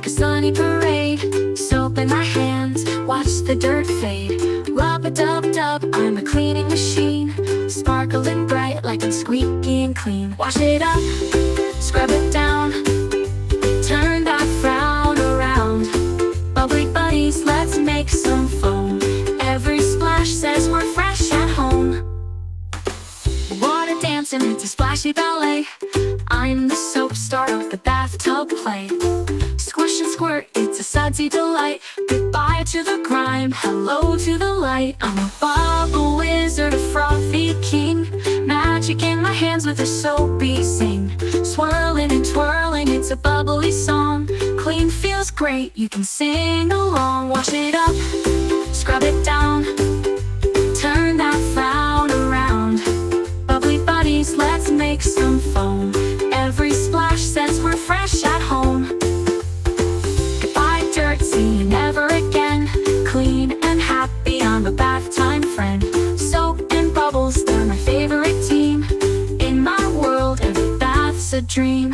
a sunny parade. Soap in my hands, watch the dirt fade. Rub-a-dub-dub, I'm a cleaning machine. Sparkling bright like I'm squeaky and clean. Wash it up, scrub it down, turn that frown around. Bubbly buddies, let's make some foam. Every splash says we're fresh at home. Water dancing, it's a splashy ballet. I'm the soap star of the bathtub play. Squish and squirt, it's a sudsy delight. Goodbye to the grime, hello to the light. I'm a bubble wizard, a frothy king. Magic in my hands with a soapy sing. Swirling and twirling, it's a bubbly song. Clean feels great, you can sing along. Wash it up, scrub it down, turn that frown around. Bubbly buddies, let's make some foam. Every splash says we're fresh at home. Goodbye dirt, see you never again. Clean and happy, I'm a bath time friend. Soap and bubbles, they're my favorite team. In my world, every bath's a dream.